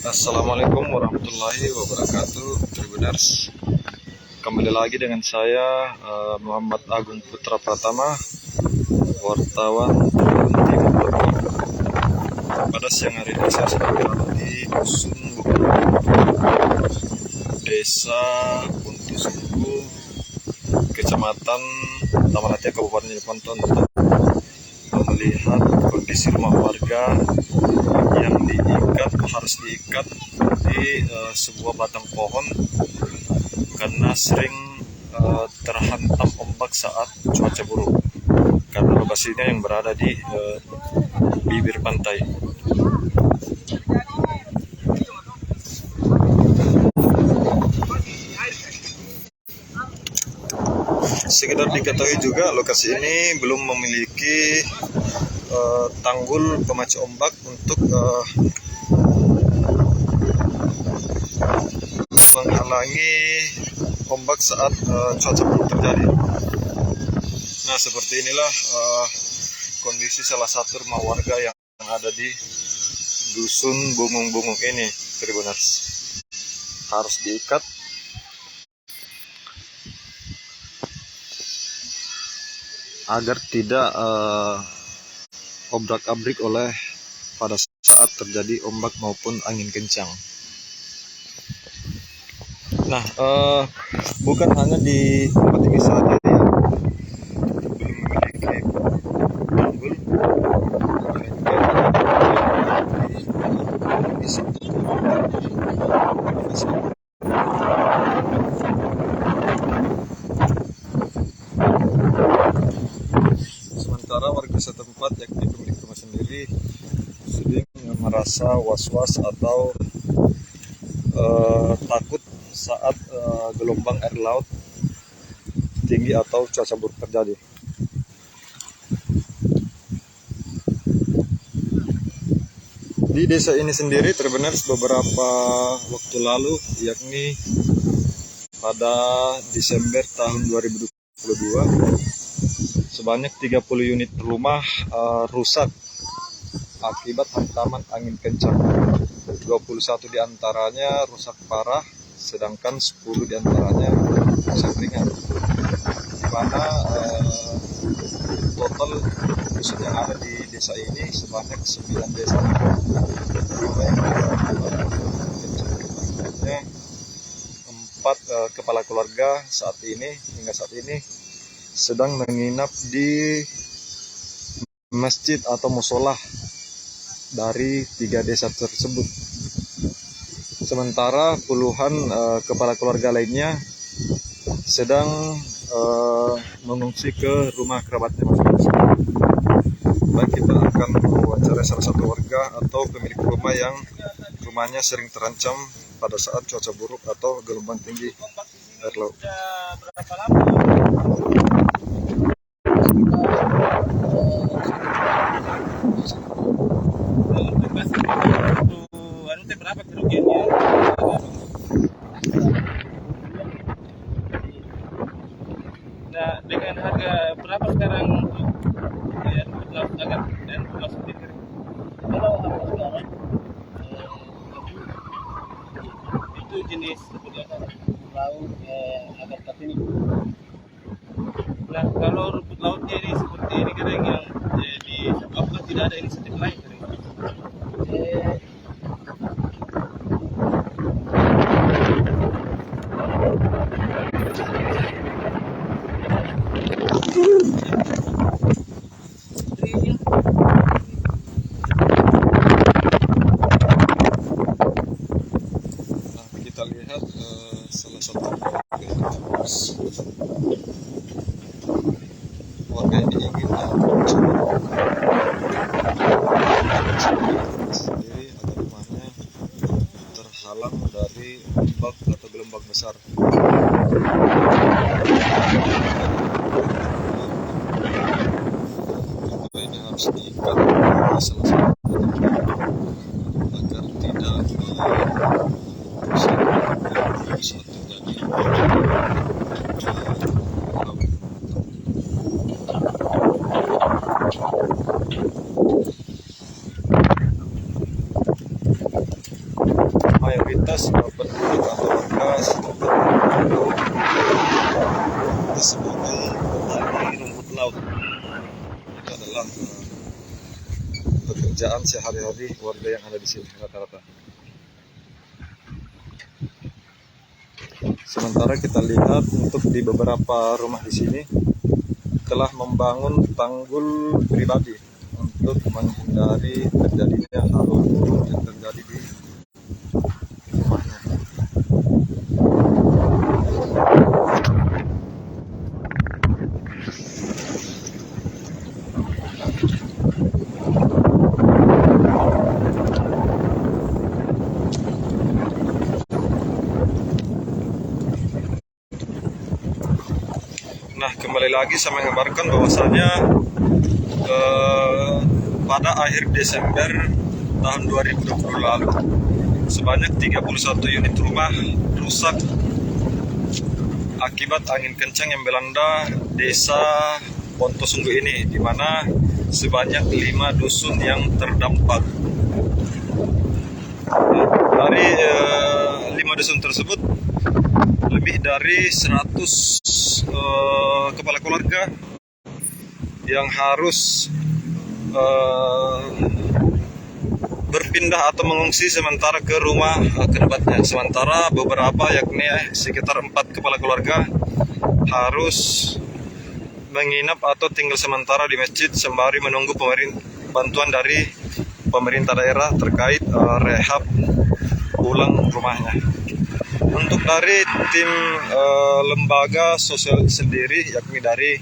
Assalamualaikum warahmatullahi wabarakatuh, Tribuners. Kembali lagi dengan saya Muhammad Agung Putra Pratama, wartawan Timur. Pada siang hari ini saya sedang berada di Dusun Desa Puntusunggu, Kecamatan Tamanatiya, Kabupaten Jeneponto, untuk melihat kondisi rumah warga yang harus diikat di sebuah batang pohon karena sering terhantam ombak saat cuaca buruk, karena lokasinya yang berada di bibir pantai. Sekedar diketahui juga, lokasi ini belum memiliki tanggul pemacu ombak untuk menghalangi ombak saat cuaca buruk terjadi. Nah, seperti inilah kondisi salah satu rumah warga yang ada di Dusun Bungung-Bungung ini, Tribuners. Harus diikat agar tidak obrak-abrik oleh pada saat terjadi ombak maupun angin kencang. Nah, bukan hanya di tempat ini saja yang belum memiliki tanggul, sementara warga setempat, yakni pemilik rumah sendiri, sering merasa was-was atau takut saat gelombang air laut tinggi atau cuaca buruk terjadi. Di desa ini sendiri, Tribuners, beberapa waktu lalu, yakni pada Desember tahun 2022, sebanyak 30 unit rumah rusak akibat hantaman angin kencang. 21 diantaranya rusak parah, sedangkan 10 diantaranya rusak ringan. Di mana total dusun yang ada di desa ini sebanyak 9 desa. Empat kepala keluarga hingga saat ini sedang menginap di masjid atau musola dari 3 desa tersebut. Sementara puluhan kepala keluarga lainnya sedang mengungsi ke rumah kerabatnya masing-masing. Baik, kita akan mewawancarai salah satu warga atau pemilik rumah yang rumahnya sering terancam pada saat cuaca buruk atau gelombang tinggi air laut. Berapa lama? Berapa kerugiannya? Nah, dengan harga berapa sekarang untuk laut agar dan masuk di kering? Kalau harga sekarang itu jenis rumput laut agar ini. Nah, kalau rumput lautnya ini seperti ini kering yang di apakah tidak ada inisiatif lain kering? Kita lihat salah satu warga ini ingin sendiri agar rumahnya terhalang dari ombak atau gelombang besar. Ini harus diikat di salah satu agar tidak bisa terjadi. Itu sebagai petani rumput laut. Itu adalah pekerjaan sehari-hari warga yang ada di sini rata-rata. Sementara kita lihat untuk di beberapa rumah di sini telah membangun tanggul pribadi untuk menghindari terjadinya hal buruk yang terjadi di rumahnya. Nah, kembali lagi saya mengabarkan bahwasanya pada akhir Desember tahun 2020 lalu sebanyak 31 unit rumah rusak akibat angin kencang yang melanda desa Pontosungguh ini, di mana sebanyak 5 dusun yang terdampak. Dari 5 dusun tersebut lebih dari 100 kepala keluarga yang harus berpindah atau mengungsi sementara ke rumah kerabatnya. Sementara beberapa, yakni sekitar 4 kepala keluarga, harus menginap atau tinggal sementara di masjid sembari menunggu bantuan dari pemerintah daerah terkait rehab ulang rumahnya. Untuk dari tim lembaga sosial sendiri, yakni dari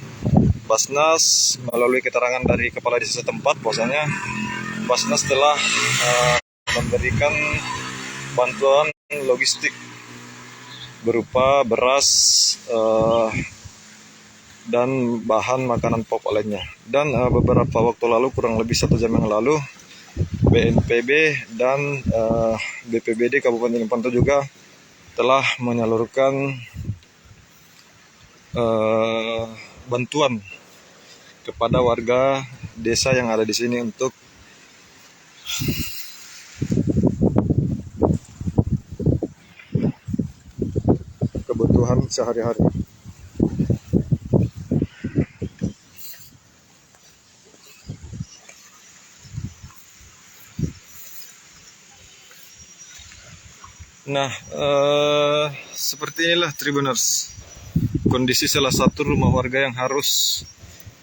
Basnas, melalui keterangan dari kepala desa setempat, bahwasanya Basnas telah memberikan bantuan logistik berupa beras dan bahan makanan pokok lainnya. Dan beberapa waktu lalu, kurang lebih 1 jam yang lalu, BNPB dan BPBD Kabupaten Limpang juga telah menyalurkan bantuan kepada warga desa yang ada di sini untuk kebutuhan sehari-hari. Nah, seperti inilah Tribuners, kondisi salah satu rumah warga yang harus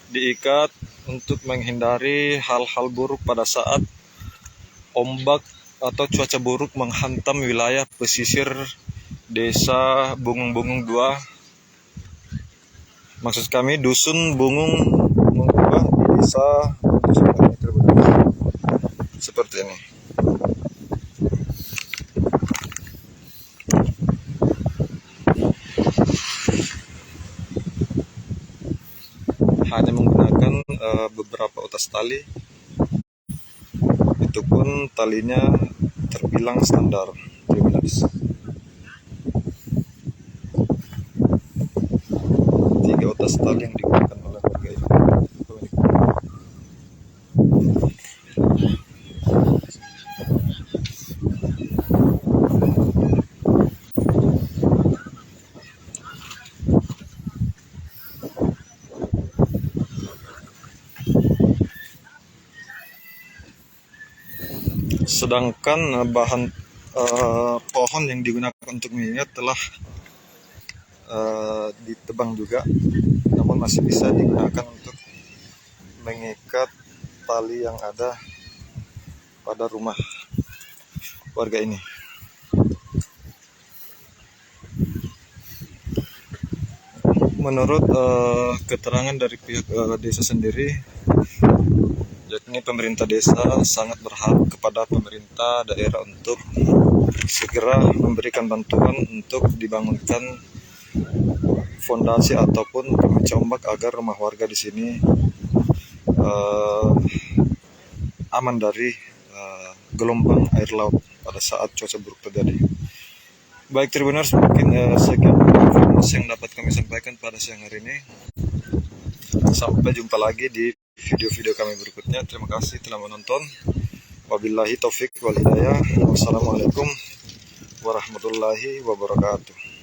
diikat untuk menghindari hal-hal buruk pada saat ombak atau cuaca buruk menghantam wilayah pesisir desa Bungung 2. Maksud kami dusun Bungung 2 di desa Tribuners. Seperti ini. Hanya menggunakan beberapa utas tali, itu pun talinya terbilang standar. 3 utas tali yang digunakan oleh warga ini. Sedangkan bahan pohon yang digunakan untuk mengikat telah ditebang juga, namun masih bisa digunakan untuk mengikat tali yang ada pada rumah warga ini. Menurut keterangan dari pihak desa sendiri, yakni pemerintah desa sangat berharap kepada pemerintah daerah untuk segera memberikan bantuan untuk dibangunkan fondasi ataupun pemecah ombak agar rumah warga di sini aman dari gelombang air laut pada saat cuaca buruk terjadi. Baik Tribuners, mungkin sekian informasi yang dapat kami sampaikan pada siang hari ini. Sampai jumpa lagi di video-video kami berikutnya. Terima kasih telah menonton. Wabillahi taufik wal hidayah. Wassalamualaikum warahmatullahi wabarakatuh.